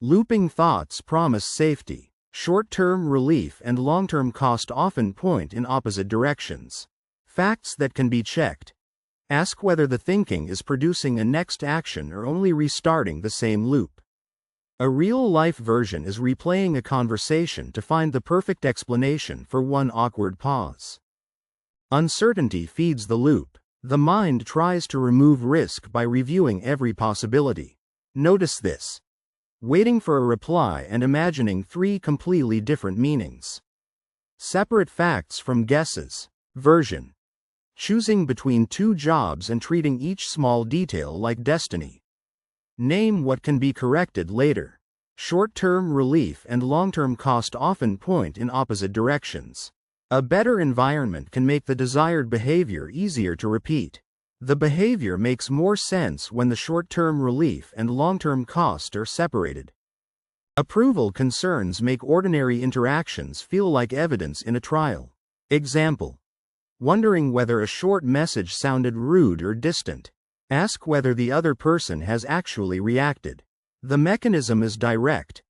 Looping thoughts promise safety. Short-term relief and long-term cost often point in opposite directions. Facts that can be checked. Ask whether the thinking is producing a next action or only restarting the same loop. A real-life version is replaying a conversation to find the perfect explanation for one awkward pause. Uncertainty feeds the loop. The mind tries to remove risk by reviewing every possibility. Notice this. Waiting for a reply and imagining three completely different meanings. Separate facts from guesses. Version. Choosing between two jobs and treating each small detail like destiny. Name what can be corrected later. Short-term relief and long-term cost often point in opposite directions. A better environment can make the desired behavior easier to repeat. The behavior makes more sense when the short-term relief and long-term cost are separated. Approval concerns make ordinary interactions feel like evidence in a trial. Example. Wondering whether a short message sounded rude or distant. Ask whether the other person has actually reacted. The mechanism is direct.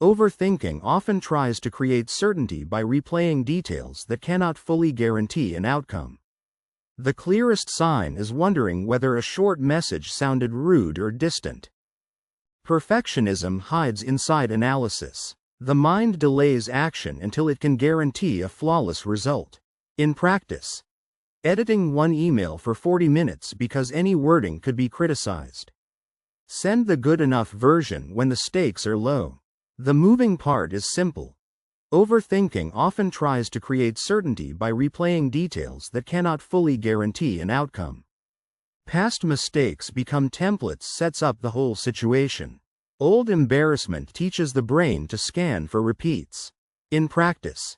Overthinking often tries to create certainty by replaying details that cannot fully guarantee an outcome. The clearest sign is wondering whether a short message sounded rude or distant. Perfectionism hides inside analysis. The mind delays action until it can guarantee a flawless result. In practice, editing one email for 40 minutes because any wording could be criticized. Send the good enough version when the stakes are low. The moving part is simple. Overthinking often tries to create certainty by replaying details that cannot fully guarantee an outcome. Past mistakes become templates sets up the whole situation. Old embarrassment teaches the brain to scan for repeats. In practice,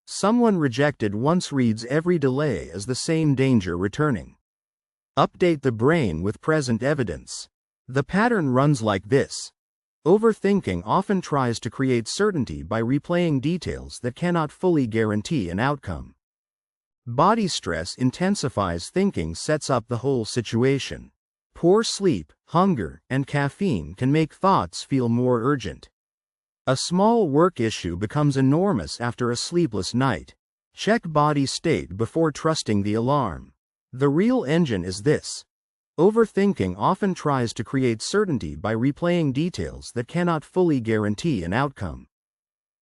someone rejected once reads every delay as the same danger returning. Update the brain with present evidence. The pattern runs like this. Overthinking often tries to create certainty by replaying details that cannot fully guarantee an outcome. Body stress intensifies thinking sets up the whole situation. Poor sleep, hunger, and caffeine can make thoughts feel more urgent. A small work issue becomes enormous after a sleepless night. Check body state before trusting the alarm. The real engine is this. Overthinking often tries to create certainty by replaying details that cannot fully guarantee an outcome.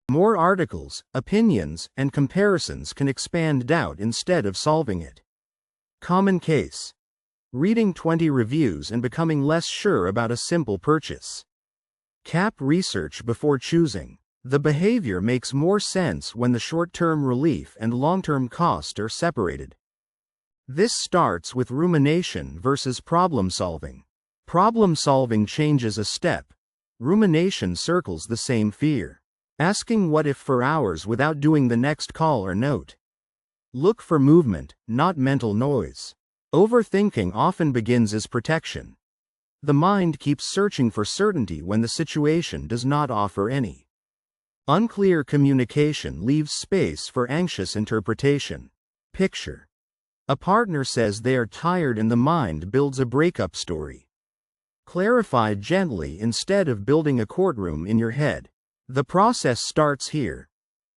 More articles, opinions, and comparisons can expand doubt instead of solving it. Common case. Reading 20 reviews and becoming less sure about a simple purchase. Cap research before choosing. The behavior makes more sense when the short-term relief and long-term cost are separated. This starts with rumination versus problem-solving. Problem-solving changes a step. Rumination circles the same fear. Asking what if for hours without doing the next call or note. Look for movement, not mental noise. Overthinking often begins as protection. The mind keeps searching for certainty when the situation does not offer any. Unclear communication leaves space for anxious interpretation. Picture. A partner says they are tired and the mind builds a breakup story. Clarify gently instead of building a courtroom in your head. The process starts here.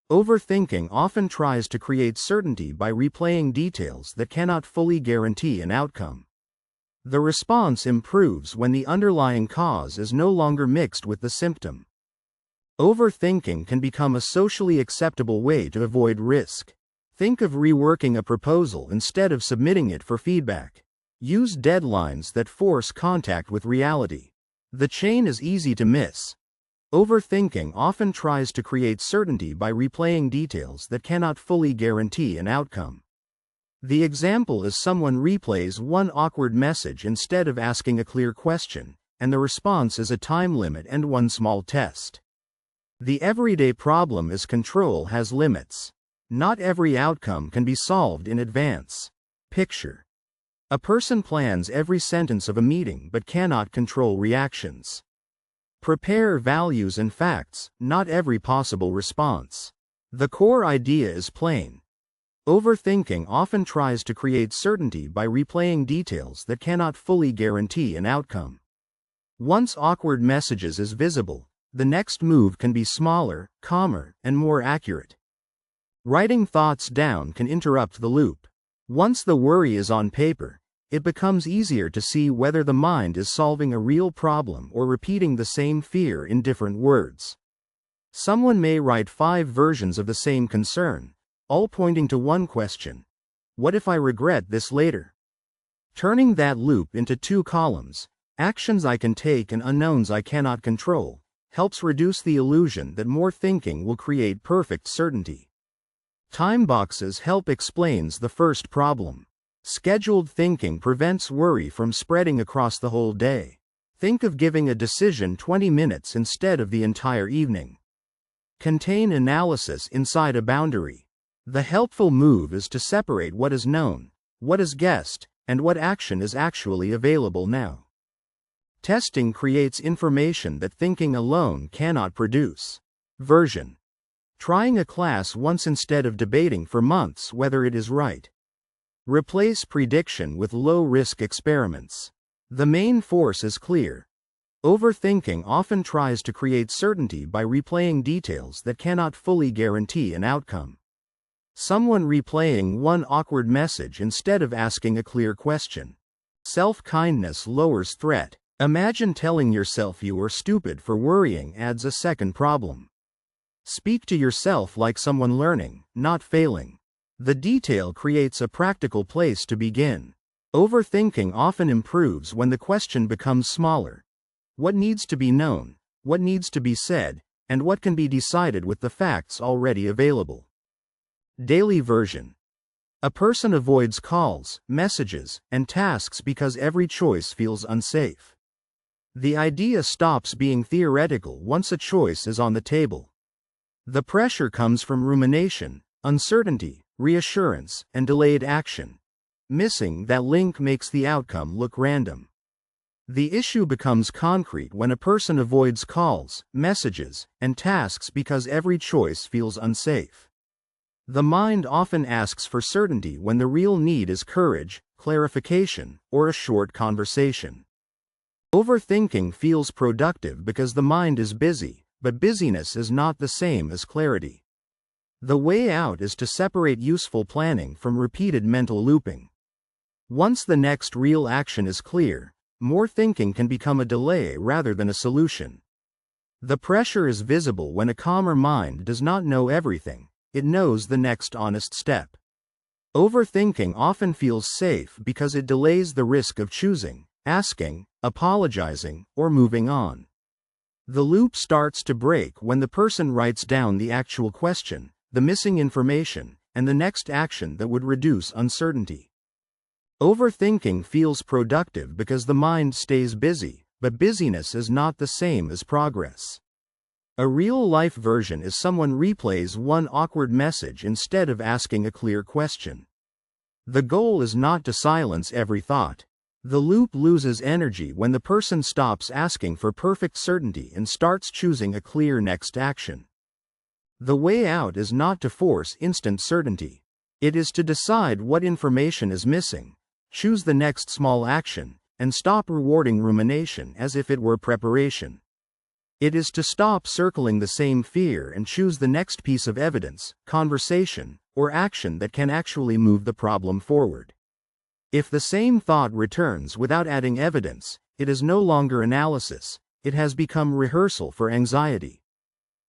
Overthinking often tries to create certainty by replaying details that cannot fully guarantee an outcome. The response improves when the underlying cause is no longer mixed with the symptom. Overthinking can become a socially acceptable way to avoid risk. Think of reworking a proposal instead of submitting it for feedback. Use deadlines that force contact with reality. The chain is easy to miss. Overthinking often tries to create certainty by replaying details that cannot fully guarantee an outcome. The example is someone replays one awkward message instead of asking a clear question, and the response is a time limit and one small test. The everyday problem is control has limits. Not every outcome can be solved in advance. Picture. A person plans every sentence of a meeting but cannot control reactions. Prepare values and facts, not every possible response. The core idea is plain. Overthinking often tries to create certainty by replaying details that cannot fully guarantee an outcome. Once awkward messages is visible, the next move can be smaller, calmer, and more accurate. Writing thoughts down can interrupt the loop. Once the worry is on paper, it becomes easier to see whether the mind is solving a real problem or repeating the same fear in different words. Someone may write 5 versions of the same concern, all pointing to one question: what if I regret this later? Turning that loop into 2 columns, actions I can take and unknowns I cannot control, helps reduce the illusion that more thinking will create perfect certainty. Time boxes help explains the first problem. Scheduled thinking prevents worry from spreading across the whole day. Think of giving a decision 20 minutes instead of the entire evening. Contain analysis inside a boundary. The helpful move is to separate what is known, what is guessed, and what action is actually available now. Testing creates information that thinking alone cannot produce. Version. Trying a class once instead of debating for months whether it is right. Replace prediction with low-risk experiments. The main force is clear. Overthinking often tries to create certainty by replaying details that cannot fully guarantee an outcome. Someone replaying one awkward message instead of asking a clear question. Self-kindness lowers threat. Imagine telling yourself you are stupid for worrying adds a second problem. Speak to yourself like someone learning, not failing. The detail creates a practical place to begin. Overthinking often improves when the question becomes smaller. What needs to be known, what needs to be said, and what can be decided with the facts already available. Daily version. A person avoids calls, messages, and tasks because every choice feels unsafe. The idea stops being theoretical once a choice is on the table. The pressure comes from rumination, uncertainty, reassurance, and delayed action. Missing that link makes the outcome look random. The issue becomes concrete when a person avoids calls, messages, and tasks because every choice feels unsafe. The mind often asks for certainty when the real need is courage, clarification, or a short conversation. Overthinking feels productive because the mind is busy, but busyness is not the same as clarity. The way out is to separate useful planning from repeated mental looping. Once the next real action is clear, more thinking can become a delay rather than a solution. The pressure is visible when a calmer mind does not know everything, it knows the next honest step. Overthinking often feels safe because it delays the risk of choosing, asking, apologizing, or moving on. The loop starts to break when the person writes down the actual question, the missing information, and the next action that would reduce uncertainty. Overthinking feels productive because the mind stays busy, but busyness is not the same as progress. A real-life version is someone replays one awkward message instead of asking a clear question. The goal is not to silence every thought. The loop loses energy when the person stops asking for perfect certainty and starts choosing a clear next action. The way out is not to force instant certainty. It is to decide what information is missing, choose the next small action, and stop rewarding rumination as if it were preparation. It is to stop circling the same fear and choose the next piece of evidence, conversation, or action that can actually move the problem forward. If the same thought returns without adding evidence, it is no longer analysis, it has become rehearsal for anxiety.